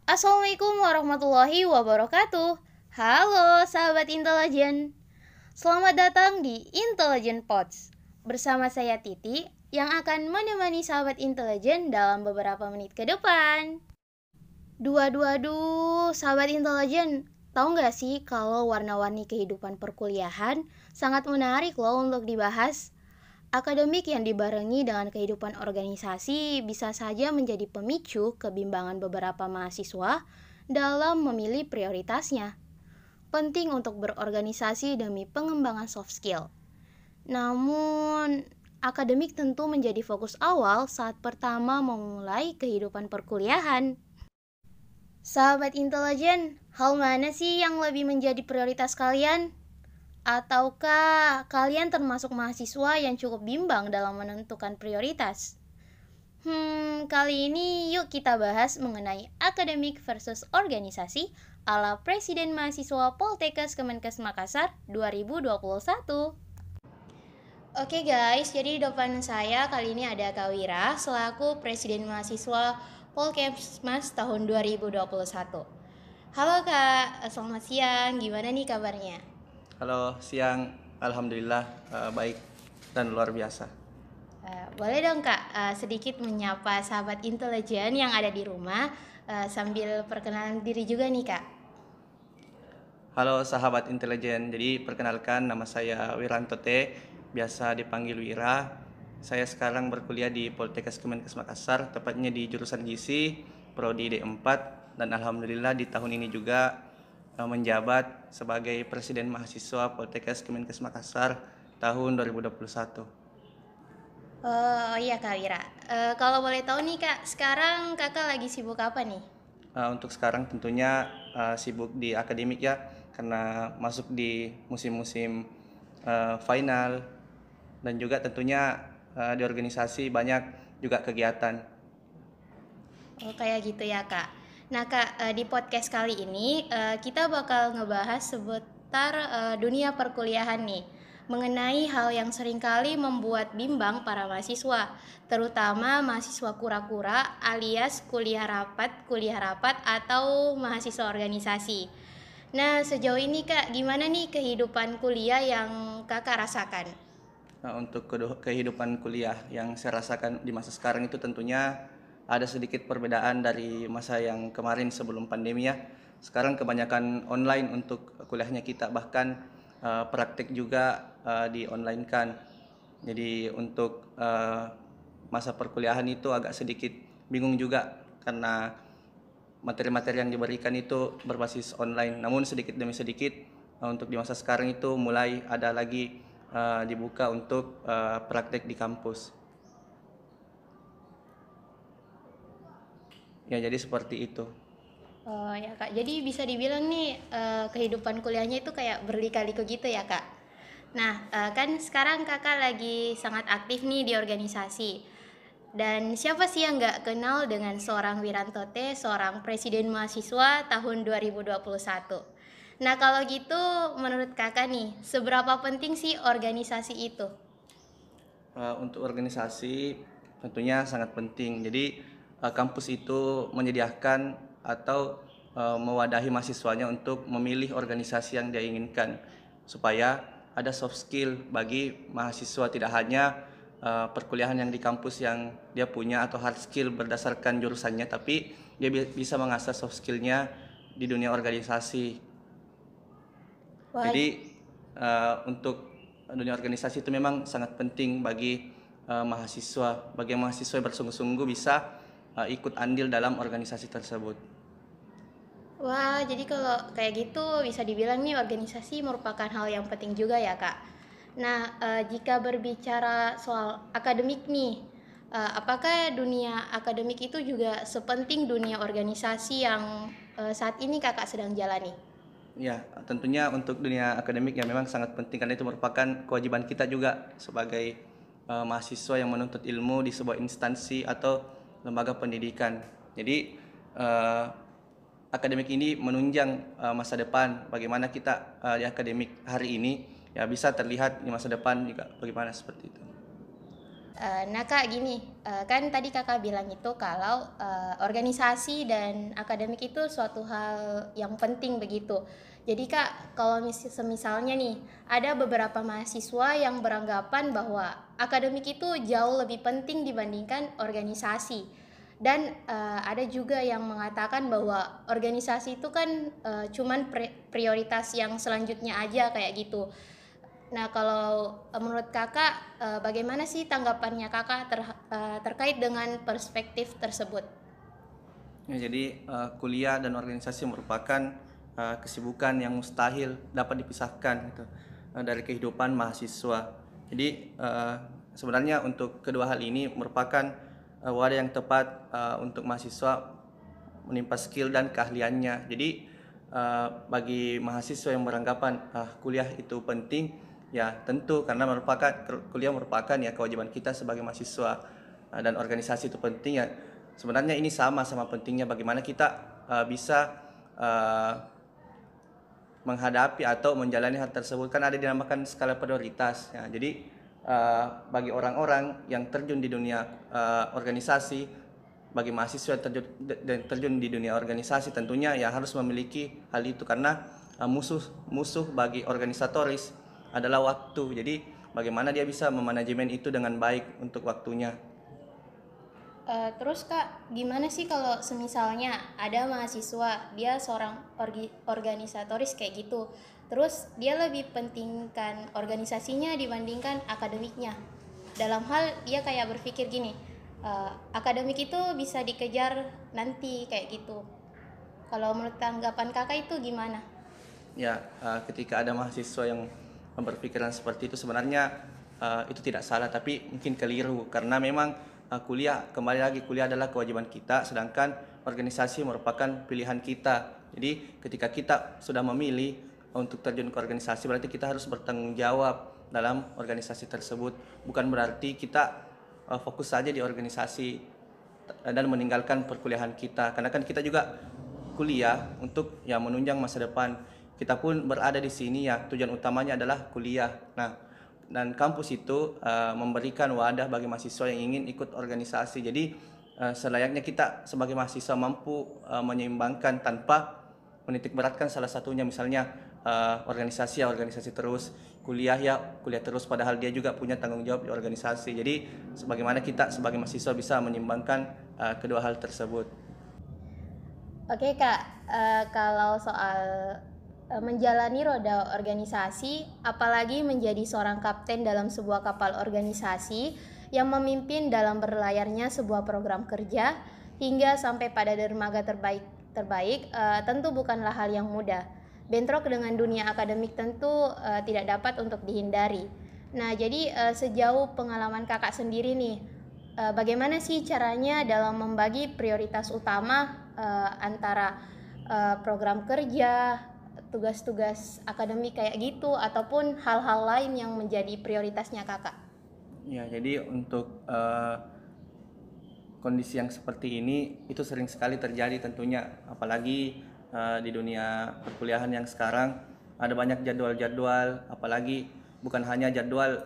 Assalamualaikum warahmatullahi wabarakatuh. Halo sahabat intelijen. Selamat datang di Intelligent Pods. Bersama saya Titi yang akan menemani sahabat intelijen dalam beberapa menit ke depan. Dua, sahabat intelijen. Tahu nggak sih kalau warna-warni kehidupan perkuliahan sangat menarik loh untuk dibahas? Akademik yang dibarengi dengan kehidupan organisasi bisa saja menjadi pemicu kebimbangan beberapa mahasiswa dalam memilih prioritasnya. Penting untuk berorganisasi demi pengembangan soft skill. Namun, akademik tentu menjadi fokus awal saat pertama memulai kehidupan perkuliahan. Sahabat intelijen, hal mana sih yang lebih menjadi prioritas kalian? Ataukah kalian termasuk mahasiswa yang cukup bimbang dalam menentukan prioritas? Kali ini yuk kita bahas mengenai akademik versus organisasi ala Presiden Mahasiswa Poltekkes Kemenkes Makassar 2021. Oke guys, jadi di depan saya kali ini ada Kak Wira selaku Presiden Mahasiswa Polkemmas tahun 2021. Halo Kak, selamat siang, gimana nih kabarnya? Halo, siang. Alhamdulillah baik dan luar biasa. Boleh dong Kak, sedikit menyapa sahabat intelijen yang ada di rumah sambil perkenalan diri juga nih Kak. Halo sahabat intelijen. Jadi perkenalkan, nama saya Wiranto T, biasa dipanggil Wira. Saya sekarang berkuliah di Poltekkes Kemenkes Makassar, tepatnya di jurusan Gizi, prodi D4, dan alhamdulillah di tahun ini juga menjabat sebagai Presiden Mahasiswa Poltekkes Kemenkes Makassar tahun 2021. Oh iya Kak Wira, kalau boleh tahu nih Kak, sekarang Kakak lagi sibuk apa nih? Untuk sekarang tentunya sibuk di akademik ya, karena masuk di musim-musim final, dan juga tentunya di organisasi banyak juga kegiatan. Oh kayak gitu ya Kak. Nah Kak, di podcast kali ini kita bakal ngebahas seputar dunia perkuliahan nih, mengenai hal yang seringkali membuat bimbang para mahasiswa, terutama mahasiswa kura-kura alias kuliah rapat atau mahasiswa organisasi. Nah sejauh ini Kak, gimana nih kehidupan kuliah yang Kakak rasakan? Untuk kehidupan kuliah yang saya rasakan di masa sekarang itu tentunya ada sedikit perbedaan dari masa yang kemarin sebelum pandemi ya. Sekarang kebanyakan online untuk kuliahnya kita, bahkan praktik juga di online kan. Jadi untuk masa perkuliahan itu agak sedikit bingung juga karena materi-materi yang diberikan itu berbasis online. Namun sedikit demi sedikit untuk di masa sekarang itu mulai ada lagi dibuka untuk praktek di kampus. Ya, jadi seperti itu. Oh ya Kak, jadi bisa dibilang nih kehidupan kuliahnya itu kayak berlika-liku gitu ya Kak. Nah kan sekarang Kakak lagi sangat aktif nih di organisasi. Dan siapa sih yang nggak kenal dengan seorang Wiranto T, seorang presiden mahasiswa tahun 2021. Nah kalau gitu menurut Kakak nih, seberapa penting sih organisasi itu? Untuk organisasi tentunya sangat penting. Jadi kampus itu menyediakan atau mewadahi mahasiswanya untuk memilih organisasi yang dia inginkan supaya ada soft skill bagi mahasiswa, tidak hanya perkuliahan yang di kampus yang dia punya atau hard skill berdasarkan jurusannya, tapi dia bisa mengasah soft skillnya di dunia organisasi. Wah, Jadi untuk dunia organisasi itu memang sangat penting bagi mahasiswa. Bagi mahasiswa yang bersungguh-sungguh bisa ikut andil dalam organisasi tersebut. Wah, jadi kalau kayak gitu bisa dibilang nih organisasi merupakan hal yang penting juga ya, Kak. Nah, jika berbicara soal akademik nih, apakah dunia akademik itu juga sepenting dunia organisasi yang saat ini Kakak sedang jalani? Ya, tentunya untuk dunia akademik ya memang sangat penting karena itu merupakan kewajiban kita juga sebagai mahasiswa yang menuntut ilmu di sebuah instansi atau lembaga pendidikan. Jadi akademik ini menunjang masa depan. Bagaimana kita di akademik hari ini ya bisa terlihat di masa depan juga bagaimana seperti itu. Nah Kak gini, kan tadi Kakak bilang itu kalau, organisasi dan akademik itu suatu hal yang penting begitu. Jadi Kak, kalau semisalnya nih, ada beberapa mahasiswa yang beranggapan bahwa akademik itu jauh lebih penting dibandingkan organisasi. Dan, ada juga yang mengatakan bahwa organisasi itu kan, cuman prioritas yang selanjutnya aja kayak gitu. Nah, kalau menurut Kakak, bagaimana sih tanggapannya Kakak terkait dengan perspektif tersebut? Ya, jadi kuliah dan organisasi merupakan kesibukan yang mustahil dapat dipisahkan gitu, dari kehidupan mahasiswa. Jadi sebenarnya untuk kedua hal ini merupakan wadah yang tepat untuk mahasiswa menimpa skill dan keahliannya. Jadi bagi mahasiswa yang beranggapan kuliah itu penting, ya tentu karena kuliah merupakan ya kewajiban kita sebagai mahasiswa, dan organisasi itu penting ya. Sebenarnya ini sama-sama pentingnya bagaimana kita bisa uh, menghadapi atau menjalani hal tersebut, kan ada dinamakan skala prioritas ya. Jadi bagi orang-orang yang terjun di dunia organisasi, bagi mahasiswa yang terjun di dunia organisasi, tentunya ya harus memiliki hal itu karena musuh bagi organisatoris adalah waktu. Jadi bagaimana dia bisa memanajemen itu dengan baik untuk waktunya. Terus Kak, gimana sih kalau semisalnya ada mahasiswa, dia seorang organisatoris kayak gitu, terus dia lebih pentingkan organisasinya dibandingkan akademiknya. Dalam hal dia kayak berpikir gini, akademik itu bisa dikejar nanti kayak gitu. Kalau menurut tanggapan Kakak itu gimana? Ya, ketika ada mahasiswa yang berpikiran seperti itu sebenarnya itu tidak salah tapi mungkin keliru karena memang kembali lagi kuliah adalah kewajiban kita sedangkan organisasi merupakan pilihan kita. Jadi ketika kita sudah memilih untuk terjun ke organisasi berarti kita harus bertanggung jawab dalam organisasi tersebut. Bukan berarti kita fokus saja di organisasi dan meninggalkan perkuliahan kita karena kan kita juga kuliah untuk ya menunjang masa depan. Kita pun berada di sini ya tujuan utamanya adalah kuliah. Nah, dan kampus itu memberikan wadah bagi mahasiswa yang ingin ikut organisasi. Jadi selayaknya kita sebagai mahasiswa mampu menyeimbangkan tanpa menitik beratkan salah satunya, misalnya organisasi ya organisasi terus, kuliah ya kuliah terus, padahal dia juga punya tanggung jawab di organisasi. Jadi sebagaimana kita sebagai mahasiswa bisa menyeimbangkan kedua hal tersebut. Oke Kak, kalau soal menjalani roda organisasi, apalagi menjadi seorang kapten dalam sebuah kapal organisasi yang memimpin dalam berlayarnya sebuah program kerja hingga sampai pada dermaga terbaik, tentu bukanlah hal yang mudah. Bentrok dengan dunia akademik tentu tidak dapat untuk dihindari. Nah, jadi sejauh pengalaman Kakak sendiri nih, bagaimana sih caranya dalam membagi prioritas utama antara program kerja, tugas-tugas akademik kayak gitu, ataupun hal-hal lain yang menjadi prioritasnya Kakak? Ya, jadi untuk kondisi yang seperti ini itu sering sekali terjadi tentunya, apalagi di dunia perkuliahan yang sekarang ada banyak jadwal-jadwal, apalagi bukan hanya jadwal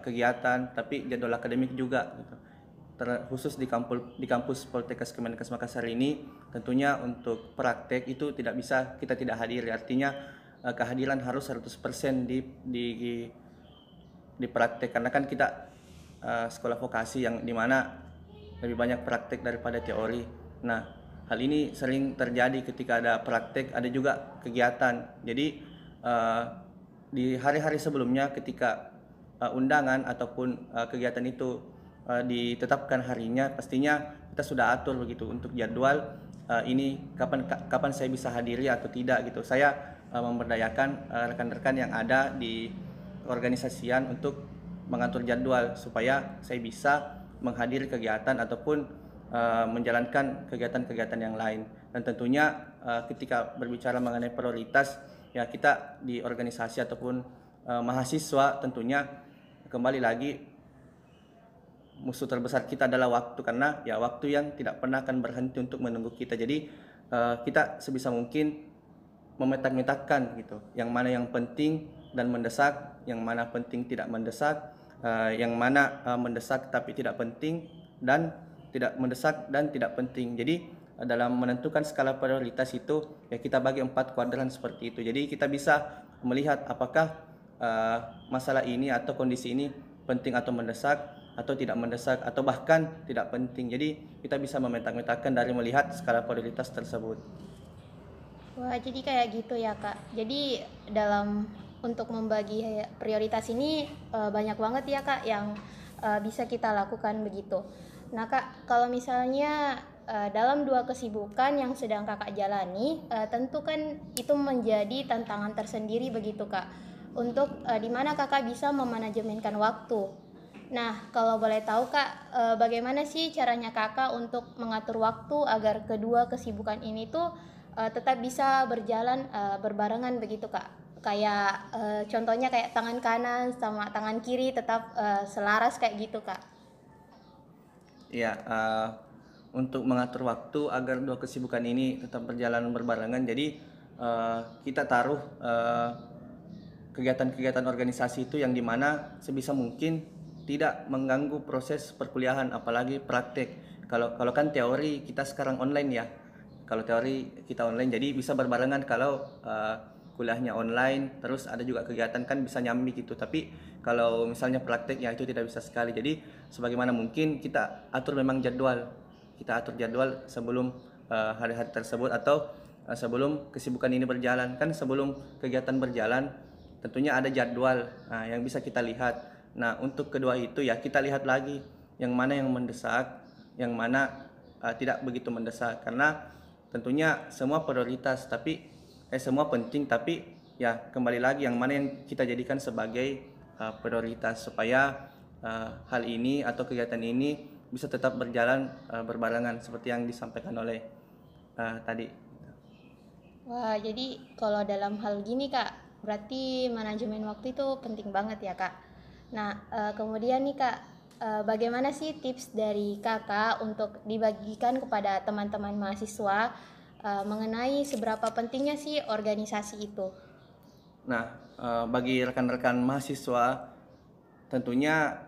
kegiatan tapi jadwal akademik juga gitu. Khusus di kampus Poltekkes Kemenkes Makassar ini tentunya untuk praktek itu kita tidak hadir, artinya kehadiran harus 100% di praktek karena kan kita sekolah vokasi yang dimana lebih banyak praktek daripada teori. Nah, hal ini sering terjadi ketika ada praktek, ada juga kegiatan. Jadi di hari-hari sebelumnya ketika undangan ataupun kegiatan itu ditetapkan harinya, pastinya kita sudah atur begitu untuk jadwal ini kapan saya bisa hadiri atau tidak gitu. Saya memberdayakan rekan-rekan yang ada di organisasian untuk mengatur jadwal supaya saya bisa menghadiri kegiatan ataupun menjalankan kegiatan-kegiatan yang lain. Dan tentunya ketika berbicara mengenai prioritas ya kita di organisasi ataupun mahasiswa tentunya kembali lagi musuh terbesar kita adalah waktu karena ya waktu yang tidak pernah akan berhenti untuk menunggu kita. Jadi kita sebisa mungkin memetak-metakkan gitu yang mana yang penting dan mendesak, yang mana penting tidak mendesak, yang mana mendesak tapi tidak penting, dan tidak mendesak dan tidak penting. Jadi dalam menentukan skala prioritas itu ya kita bagi 4 kuadran seperti itu. Jadi kita bisa melihat apakah masalah ini atau kondisi ini penting atau mendesak, atau tidak mendesak, atau bahkan tidak penting. Jadi kita bisa memetakan dari melihat skala prioritas tersebut. Wah, jadi kayak gitu ya, Kak. Jadi dalam untuk membagi prioritas ini banyak banget ya, Kak, yang bisa kita lakukan begitu. Nah, Kak, kalau misalnya dalam 2 kesibukan yang sedang Kakak jalani, tentu kan itu menjadi tantangan tersendiri begitu, Kak. Untuk di mana Kakak bisa memanajemenkan waktu. Nah, kalau boleh tahu Kak, bagaimana sih caranya Kakak untuk mengatur waktu agar kedua kesibukan ini tuh tetap bisa berjalan berbarengan begitu Kak? Kayak contohnya kayak tangan kanan sama tangan kiri tetap selaras kayak gitu Kak. Ya, untuk mengatur waktu agar 2 kesibukan ini tetap berjalan berbarengan, jadi kita taruh kegiatan-kegiatan organisasi itu yang dimana sebisa mungkin tidak mengganggu proses perkuliahan, apalagi praktek. Kalau kan teori kita sekarang online ya. Kalau teori kita online, jadi bisa berbarengan kalau kuliahnya online, terus ada juga kegiatan kan bisa nyambi gitu. Tapi kalau misalnya praktek ya itu tidak bisa sekali. Jadi sebagaimana mungkin kita atur memang jadwal. Kita atur jadwal sebelum hari-hari tersebut, atau sebelum kesibukan ini berjalan. Kan sebelum kegiatan berjalan tentunya ada jadwal yang bisa kita lihat. Nah, untuk kedua itu ya kita lihat lagi yang mana yang mendesak, yang mana tidak begitu mendesak, karena tentunya semua prioritas, tapi semua penting, tapi ya kembali lagi yang mana yang kita jadikan sebagai prioritas, supaya hal ini atau kegiatan ini bisa tetap berjalan berbarengan seperti yang disampaikan oleh tadi. Wah, jadi kalau dalam hal gini Kak, berarti manajemen waktu itu penting banget ya Kak. Nah, kemudian nih Kak, bagaimana sih tips dari Kakak untuk dibagikan kepada teman-teman mahasiswa mengenai seberapa pentingnya sih organisasi itu? Nah, bagi rekan-rekan mahasiswa, tentunya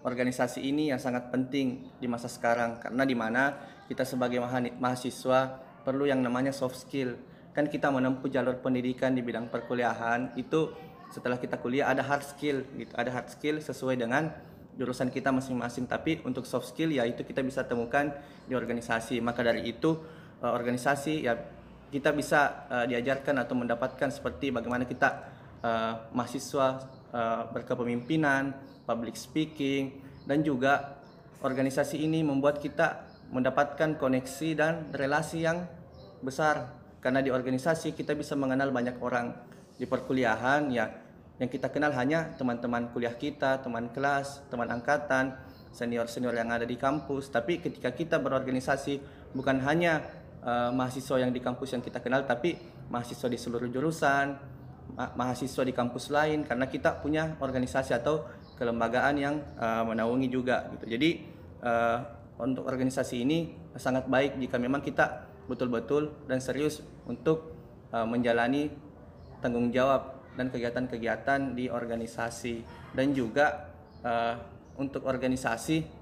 organisasi ini yang sangat penting di masa sekarang, karena di mana kita sebagai mahasiswa perlu yang namanya soft skill. Kan kita menempuh jalur pendidikan di bidang perkuliahan itu, setelah kita kuliah ada hard skill gitu, ada hard skill sesuai dengan jurusan kita masing-masing. Tapi untuk soft skill ya itu kita bisa temukan di organisasi. Maka dari itu organisasi ya kita bisa diajarkan atau mendapatkan seperti bagaimana kita mahasiswa berkepemimpinan, public speaking, dan juga organisasi ini membuat kita mendapatkan koneksi dan relasi yang besar, karena di organisasi kita bisa mengenal banyak orang. Di perkuliahan ya yang kita kenal hanya teman-teman kuliah kita, teman kelas, teman angkatan, senior-senior yang ada di kampus. Tapi ketika kita berorganisasi, bukan hanya mahasiswa yang di kampus yang kita kenal, tapi mahasiswa di seluruh jurusan, mahasiswa di kampus lain, karena kita punya organisasi atau kelembagaan yang menaungi juga gitu. Jadi untuk organisasi ini sangat baik jika memang kita betul-betul dan serius untuk menjalani tanggung jawab dan kegiatan-kegiatan di organisasi. Dan juga untuk organisasi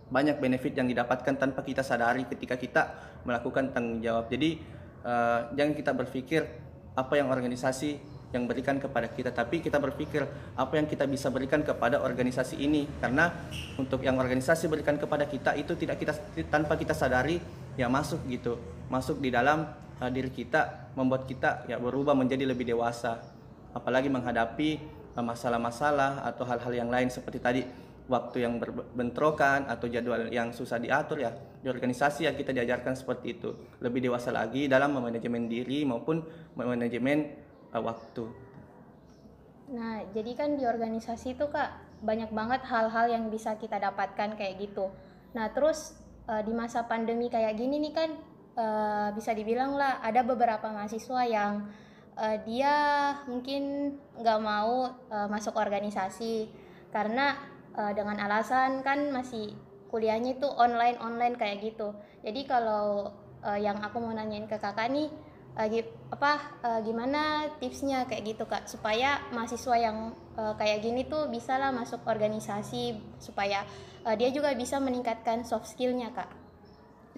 banyak benefit yang didapatkan tanpa kita sadari ketika kita melakukan tanggung jawab. Jadi jangan kita berpikir apa yang organisasi yang berikan kepada kita, tapi kita berpikir apa yang kita bisa berikan kepada organisasi ini. Karena untuk yang organisasi berikan kepada kita itu tidak kita tanpa kita sadari ya masuk gitu, masuk di dalam diri kita, membuat kita ya berubah menjadi lebih dewasa, apalagi menghadapi masalah-masalah atau hal-hal yang lain seperti tadi waktu yang berbentrokan atau jadwal yang susah diatur. Ya di organisasi ya kita diajarkan seperti itu, lebih dewasa lagi dalam memanajemen diri maupun memanajemen waktu. Nah, jadi kan di organisasi itu Kak, banyak banget hal-hal yang bisa kita dapatkan kayak gitu. Nah, terus di masa pandemi kayak gini nih kan, bisa dibilang lah ada beberapa mahasiswa yang dia mungkin nggak mau masuk organisasi karena dengan alasan kan masih kuliahnya itu online kayak gitu. Jadi kalau yang aku mau nanyain ke kakak nih, gimana tipsnya kayak gitu Kak, supaya mahasiswa yang kayak gini tuh bisa lah masuk organisasi, supaya dia juga bisa meningkatkan soft skillnya Kak.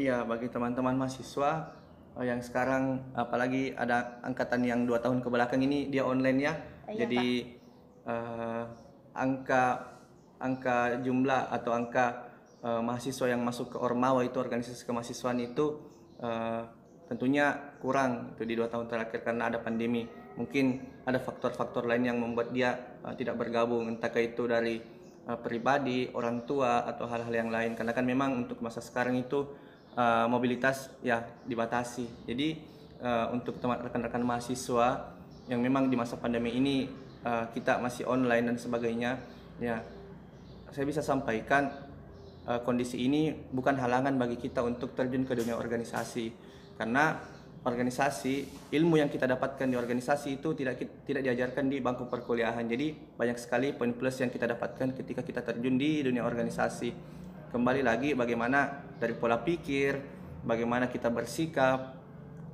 Iya, bagi teman-teman mahasiswa yang sekarang apalagi ada angkatan yang 2 tahun ke belakang ini dia online ya. Iya Jadi Kak. eh, angka angka jumlah atau angka mahasiswa yang masuk ke Ormawa itu organisasi kemahasiswaan itu eh, tentunya kurang itu di 2 tahun terakhir karena ada pandemi. Mungkin ada faktor-faktor lain yang membuat dia tidak bergabung, entahkah itu dari pribadi, orang tua atau hal-hal yang lain. Karena kan memang untuk masa sekarang itu mobilitas ya dibatasi. Jadi untuk rekan-rekan mahasiswa yang memang di masa pandemi ini kita masih online dan sebagainya, ya saya bisa sampaikan kondisi ini bukan halangan bagi kita untuk terjun ke dunia organisasi, karena organisasi, ilmu yang kita dapatkan di organisasi itu tidak diajarkan di bangku perkuliahan. Jadi banyak sekali poin plus yang kita dapatkan ketika kita terjun di dunia organisasi. Kembali lagi bagaimana dari pola pikir, bagaimana kita bersikap,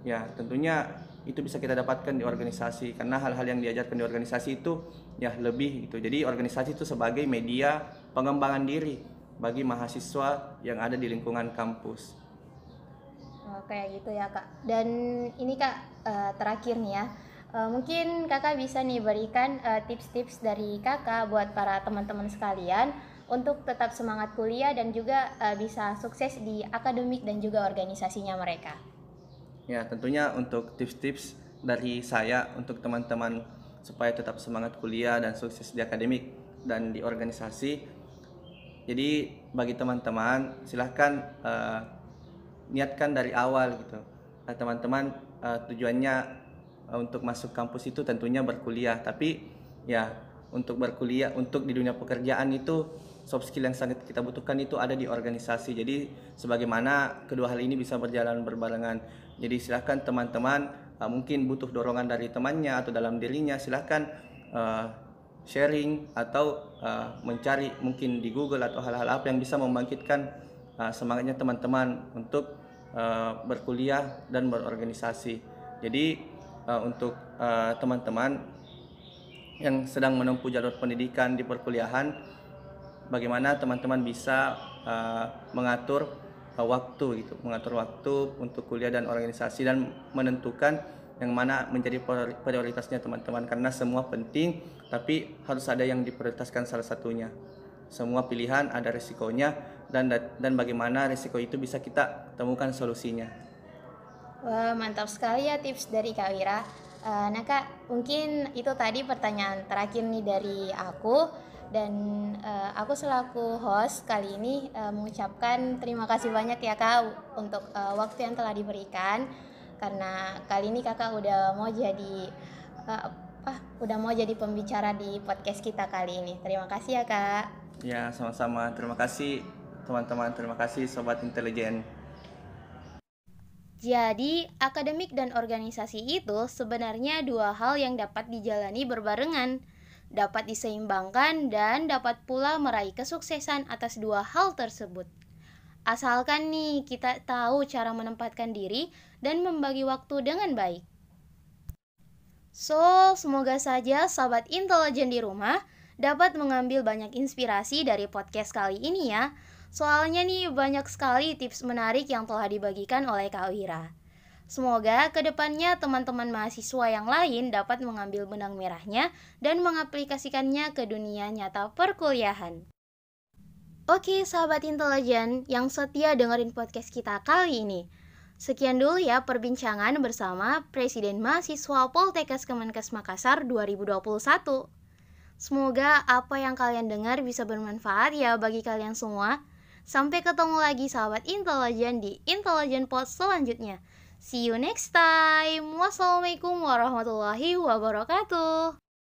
ya tentunya itu bisa kita dapatkan di organisasi, karena hal-hal yang diajarkan di organisasi itu ya lebih gitu. Jadi organisasi itu sebagai media pengembangan diri bagi mahasiswa yang ada di lingkungan kampus. Oh, kayak gitu ya Kak. Dan ini Kak, terakhir nih ya, mungkin Kakak bisa nih berikan tips-tips dari Kakak buat para teman-teman sekalian untuk tetap semangat kuliah dan juga bisa sukses di akademik dan juga organisasinya mereka. Ya, tentunya untuk tips-tips dari saya untuk teman-teman supaya tetap semangat kuliah dan sukses di akademik dan di organisasi. Jadi bagi teman-teman silahkan niatkan dari awal gitu. Teman-teman tujuannya untuk masuk kampus itu tentunya berkuliah, tapi ya untuk berkuliah, untuk di dunia pekerjaan itu soft skill yang sangat kita butuhkan itu ada di organisasi. Jadi sebagaimana kedua hal ini bisa berjalan berbarengan. Jadi silahkan teman-teman mungkin butuh dorongan dari temannya atau dalam dirinya, silahkan sharing atau mencari mungkin di Google atau hal-hal apa yang bisa membangkitkan semangatnya teman-teman untuk berkuliah dan berorganisasi. Jadi untuk teman-teman yang sedang menempuh jalur pendidikan di perkuliahan, bagaimana teman-teman bisa mengatur waktu gitu, mengatur waktu untuk kuliah dan organisasi dan menentukan yang mana menjadi prioritasnya teman-teman, karena semua penting tapi harus ada yang diprioritaskan salah satunya. Semua pilihan ada resikonya dan bagaimana resiko itu bisa kita temukan solusinya. Wah, mantap sekali ya tips dari Kak Wira. Nah Kak, mungkin itu tadi pertanyaan terakhir nih dari aku. Dan aku selaku host kali ini mengucapkan terima kasih banyak ya Kak untuk waktu yang telah diberikan. Karena kali ini Kakak udah mau jadi pembicara di podcast kita kali ini. Terima kasih ya Kak. Ya, sama-sama. Terima kasih teman-teman, terima kasih Sobat Intelijen. Jadi, akademik dan organisasi itu sebenarnya dua hal yang dapat dijalani berbarengan, dapat diseimbangkan dan dapat pula meraih kesuksesan atas dua hal tersebut. Asalkan nih kita tahu cara menempatkan diri dan membagi waktu dengan baik. So, semoga saja sahabat intelijen di rumah dapat mengambil banyak inspirasi dari podcast kali ini ya. Soalnya nih banyak sekali tips menarik yang telah dibagikan oleh Kak Wira. Semoga kedepannya teman-teman mahasiswa yang lain dapat mengambil benang merahnya dan mengaplikasikannya ke dunia nyata perkuliahan. Oke sahabat intelijen yang setia dengerin podcast kita kali ini. Sekian dulu ya perbincangan bersama Presiden Mahasiswa Poltekkes Kemenkes Makassar 2021. Semoga apa yang kalian dengar bisa bermanfaat ya bagi kalian semua. Sampai ketemu lagi sahabat intelijen di Intelijen Pod selanjutnya. See you next time. Wassalamualaikum warahmatullahi wabarakatuh.